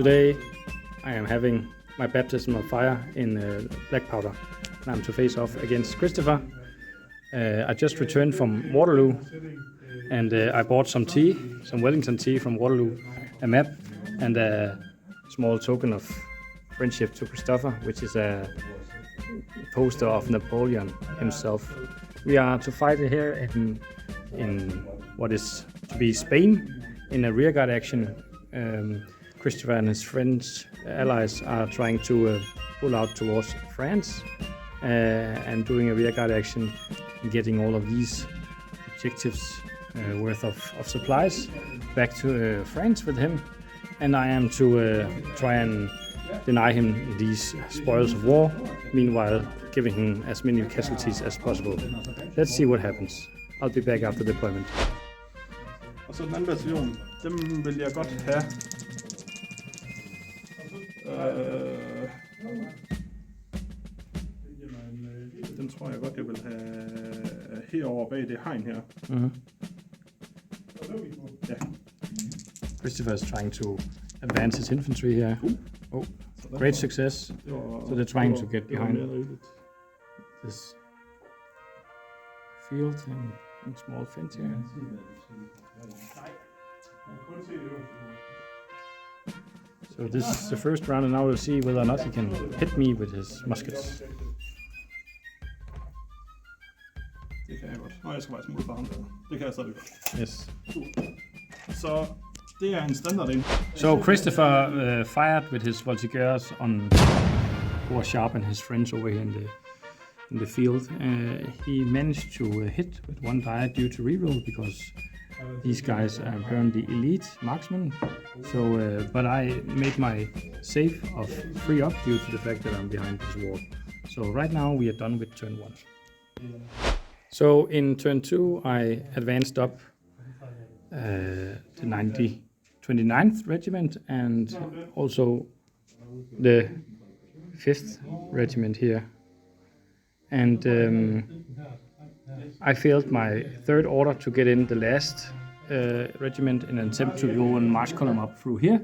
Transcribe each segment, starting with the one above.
Today I am having my baptism of fire in black powder, and I'm to face off against Christopher. I just returned from Waterloo, and I bought some tea, some Wellington tea from Waterloo, a map, and a small token of friendship to Christopher, which is a poster of Napoleon himself. We are to fight here in what is to be Spain in a rearguard action. Christopher and his French allies are trying to pull out towards France and doing a rearguard action and getting all of these objectives worth of supplies back to France with him. And I am to try and deny him these spoils of war, meanwhile giving him as many casualties as possible. Let's see what happens. I'll be back after deployment. Og så den anden bataljon, dem vil jeg godt have. Den tror jeg godt, jeg vil have herover bag det hegn her. Mm-hmm. Ja. Christopher is trying to advance his infantry here. Oh, great success. So they're trying to get behind this field and small fence here. So this is the first round, and now we'll see whether or not he can hit me with his muskets. Det kan jeg godt. Nå, jeg skal faktisk mod for ham der. Det kan jeg stadig godt. Yes. Så det er en standard ind. So Christopher fired with his voltigeurs on poor Sharpe and his friends over here in the field. He managed to hit with one die due to reroll because these guys are apparently elite marksmen. So, but I made my save of 3 up due to the fact that I'm behind this wall. So right now we are done with turn 1. So in turn 2 I advanced up the 29th Regiment and also the 5th Regiment here. And I failed my 3rd order to get in the last regiment in an attempt to go and march column up through here.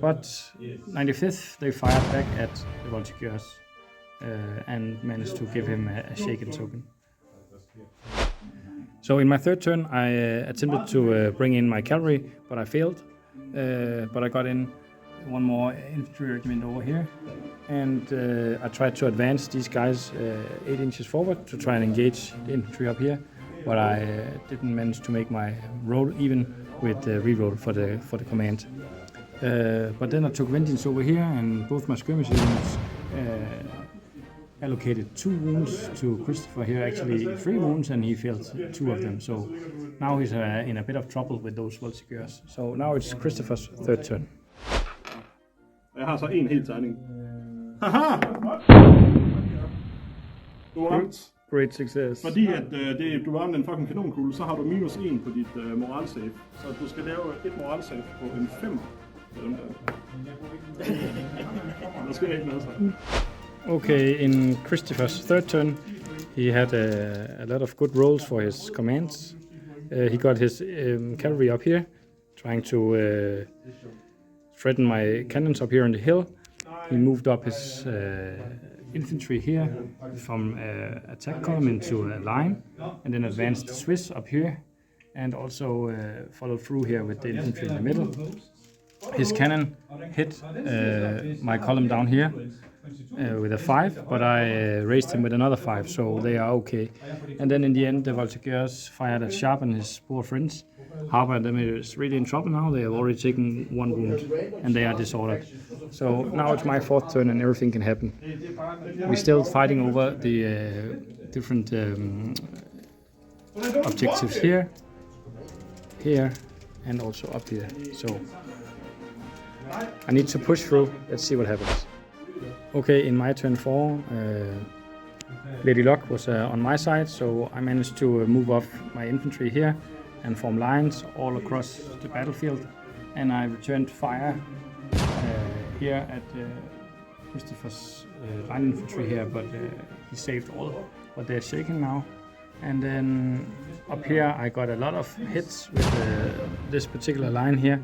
But 95th, they fired back at the voltigeurs and managed to give him a shaken token. So in my 3rd turn, I attempted to bring in my cavalry, but I failed. But I got in one more infantry regiment over here, and I tried to advance these guys 8 inches forward to try and engage the infantry up here, but I didn't manage to make my roll even with the reroll for the command. But then I took vengeance over here, and both my skirmish units allocated 2 wounds to Christopher here, actually 3 wounds, and he failed 2 of them. So now he's in a bit of trouble with those voltigeurs. So now it's Christopher's 3rd turn. Jeg har så en helt tegning. Haha! Du har ramt. Great success. Fordi at du har ramt en fucking kanonkugle, så har du -1 på dit moralsave. Så du skal lave et moralsave på en 5. Der sker ikke noget så. Okay, in Christopher's 3rd turn, he had a lot of good rolls for his commands. He got his cavalry up here, trying to threaten my cannons up here on the hill. He moved up his infantry here from attack column into a line, and then advanced the Swiss up here, and also followed through here with the infantry in the middle. His cannon hit my column down here with a 5, but I raised him with another 5, so they are okay. And then in the end, the voltigeurs fired at Sharpe and his poor friends. Harper and them is really in trouble now. They have already taken 1 wound and they are disordered. So now it's my 4th turn and everything can happen. We're still fighting over the different objectives here, and also up here. So I need to push through. Let's see what happens. Okay, in my turn 4, Lady Luck was on my side, so I managed to move off my infantry here and form lines all across the battlefield, and I returned fire here at Christopher's line infantry here, but he saved all, but they're shaken now. And then up here I got a lot of hits with this particular line here,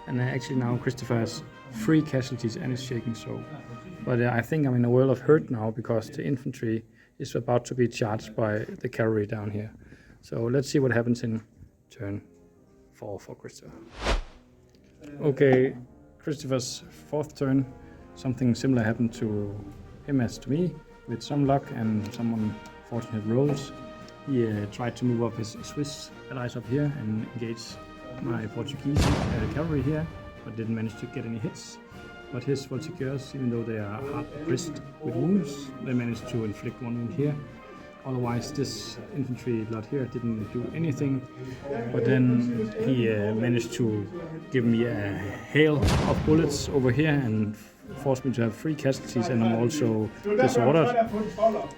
And actually now Christopher has 3 casualties and is shaking. So, but I think I'm in a world of hurt now because the infantry is about to be charged by the cavalry down here. So let's see what happens in turn 4 for Christopher. Okay, Christopher's 4th turn. Something similar happened to him as to me, with some luck and some unfortunate rolls. He tried to move up his Swiss allies up here and engage my Portuguese cavalry here, but didn't manage to get any hits. But his Voltigeurs, even though they are hard pressed with wounds, they managed to inflict 1 wound here. Otherwise, this infantry lot here didn't do anything. But then he managed to give me a hail of bullets over here and forced me to have 3 casualties, and I'm also disordered.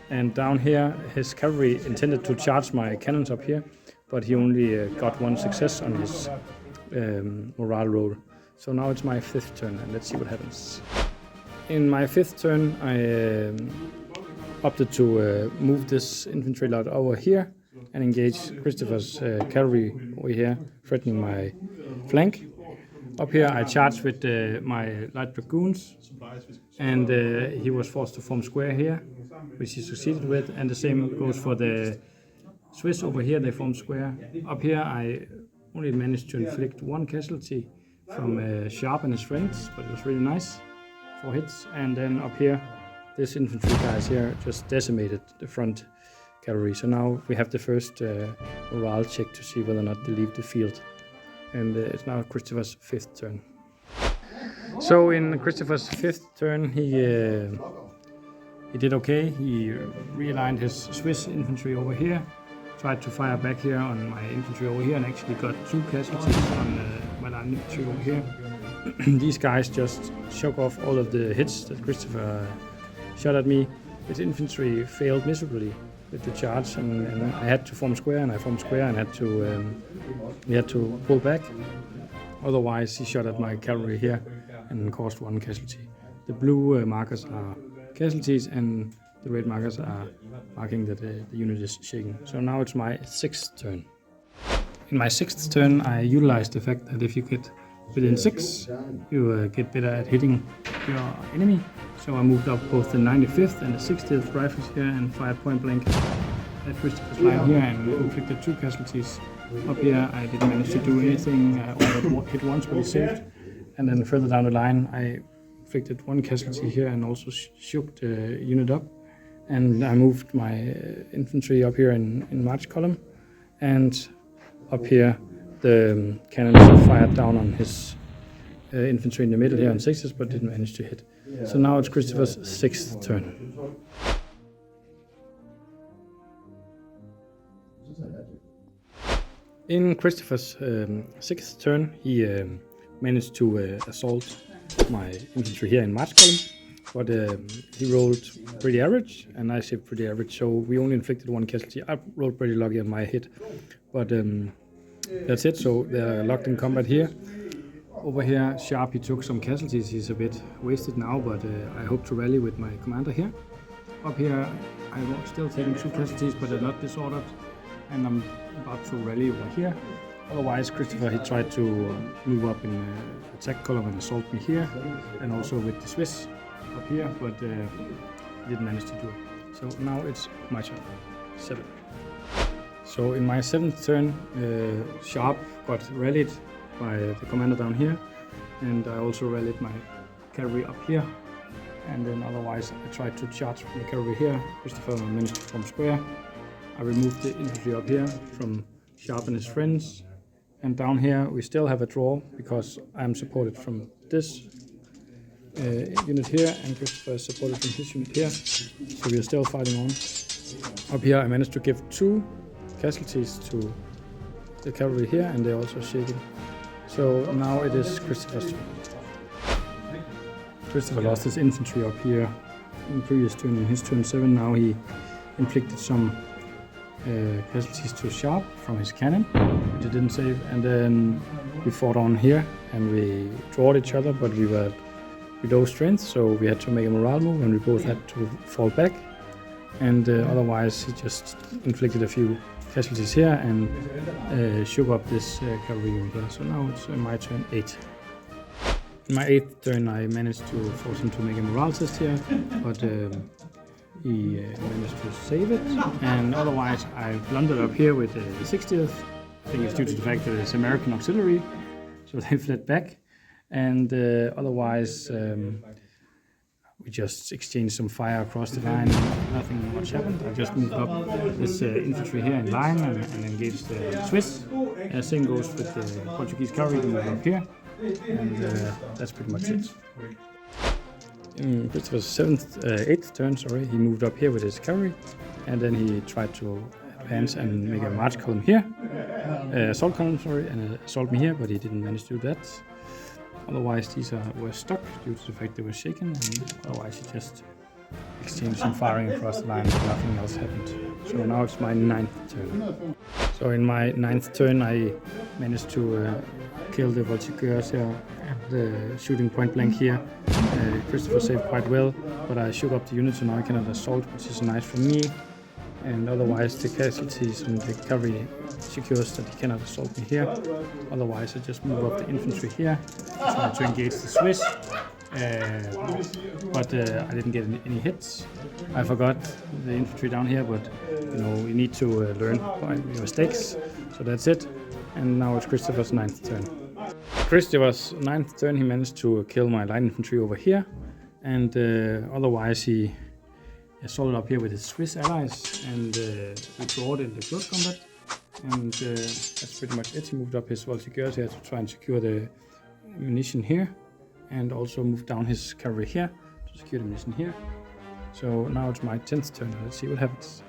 And down here, his cavalry intended to charge my cannons up here, but he only got 1 success on his morale roll. So now it's my 5th turn, and let's see what happens. In my 5th turn, I opted to move this infantry lot over here and engage Christopher's cavalry over here, threatening my flank. Up here I charged with my light dragoons, and he was forced to form square here, which he succeeded with, and the same goes for the Swiss over here, they formed square. Up here I only managed to inflict 1 casualty from Sharpe and his friends, but it was really nice, 4 hits. And then up here, this infantry guys here just decimated the front cavalry. So now we have the first morale check to see whether or not they leave the field. And it's now Christopher's 5th turn. So in Christopher's 5th turn, he did okay. He realigned his Swiss infantry over here, tried to fire back here on my infantry over here, and actually got 2 casualties on my line infantry over here. These guys just shook off all of the hits that Christopher shot at me. His infantry failed miserably with the charge, and I had to form square, and I formed square and we had to pull back. Otherwise, he shot at my cavalry here and caused 1 casualty. The blue markers are casualties, and the red markers are marking that the unit is shaking. So now it's my 6th turn. In my 6th turn, I utilized the fact that if you get within 6, you get better at hitting your enemy. So I moved up both the 95th and the 60th rifles here and fired point blank at Christopher's line here and inflicted 2 casualties. Up here I didn't manage to do anything, or hit once but he saved. And then further down the line I inflicted 1 casualty here and also shook the unit up. And I moved my infantry up here in march column, and up here the cannons fired down on his infantry in the middle here on 6s, but didn't manage to hit. So now it's Christopher's 6th turn. In Christopher's 6th turn, he managed to assault my infantry here in march column, but he rolled pretty average, and I saved pretty average, so we only inflicted 1 casualty. I rolled pretty lucky on my hit, but that's it. So they're locked in combat here. Over here, Sharpe, he took some casualties. He's a bit wasted now, but I hope to rally with my commander here. Up here, I'm still taking 2 casualties, but they're not disordered, and I'm about to rally over here. Otherwise, Christopher, he tried to move up in attack column and assault me here, and also with the Swiss up here, but didn't manage to do it. So now it's my turn, 7. So in my 7th turn, Sharpe got rallied by the commander down here, and I also rallied my cavalry up here, and then otherwise I tried to charge my cavalry here. Christopher managed to form square. I removed the infantry up here from Sharpe and his friends, and down here we still have a draw because I am supported from this unit here, and Christopher is supported from his unit here, so we are still fighting on. Up here I managed to give 2 casualties to the cavalry here, and they're also shaking. So now it is Christopher's turn. Christopher lost his infantry up here in the previous turn, in his turn 7. Now he inflicted some casualties to Sharpe from his cannon, which he didn't save, and then we fought on here and we drawed each other, but we were below strength, so we had to make a morale move and we both had to fall back, and otherwise he just inflicted a few casualties here and shook up this cavalry unit here. So now it's my turn 8. In my 8th turn I managed to force him to make a morale test here, but he managed to save it, and otherwise I blundered up here with the 60th. I think it's due to the fact that it's American auxiliary, so they fled back, and otherwise we just exchanged some fire across the line and nothing much happened. I just moved up this infantry here in line and engaged the Swiss. Same goes with the Portuguese cavalry, they move up here, and that's pretty much it. In Christopher's 8th turn, he moved up here with his cavalry, and then he tried to advance and make a march column here, assault column, and assault me here, but he didn't manage to do that. Otherwise, these were stuck due to the fact they were shaken, and otherwise he just exchanged some firing across the line, but nothing else happened. So now it's my 9th turn. So in my 9th turn, I managed to kill the voltigeurs here at the shooting point blank here. Christopher saved quite well, but I shook up the unit, so now I cannot assault, which is nice for me. And otherwise the casualties and the cavalry secures that he cannot assault me here. Otherwise I just move up the infantry here, try to engage the Swiss, but I didn't get any hits. I forgot the infantry down here, but you know, we need to learn by mistakes, so that's it. And now it's Christopher's 9th turn. Christopher's 9th turn, he managed to kill my light infantry over here, and otherwise he assaulted up here with his Swiss allies and withdrew in the close combat, and that's pretty much it. He moved up his voltigeurs here to try and secure the ammunition here, and also moved down his cavalry here to secure the ammunition here. So now it's my 10th turn. Let's see what happens.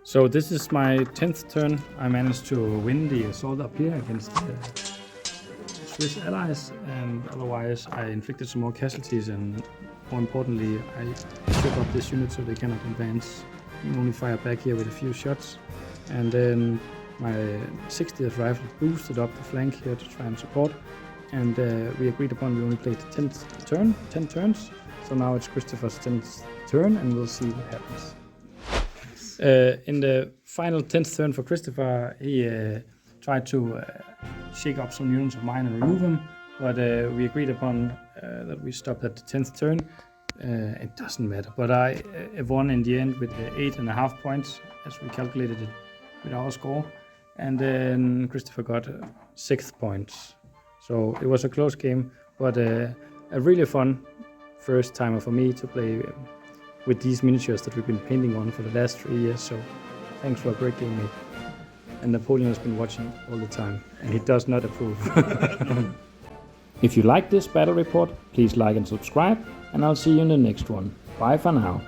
So this is my 10th turn. I managed to win the assault up here against the Swiss allies, and otherwise I inflicted some more casualties, and more importantly I shook up this unit so they cannot advance. You only fire back here with a few shots, and then my 60th rifle boosted up the flank here to try and support, and we agreed upon we only played the 10th turn, 10 turns, so now it's Christopher's 10th turn and we'll see what happens. In the final 10th turn for Christopher, he tried to shake up some units of mine and remove them, but we agreed upon that we stopped at the 10th turn. It doesn't matter, but I won in the end with 8.5 points, as we calculated it with our score, and then Christopher got 6 points. So it was a close game, but a really fun first timer for me to play with these miniatures that we've been painting on for the last 3 years. So thanks for a great game, mate. And Napoleon has been watching all the time, and he does not approve. If you like this battle report, please like and subscribe, and I'll see you in the next one. Bye for now.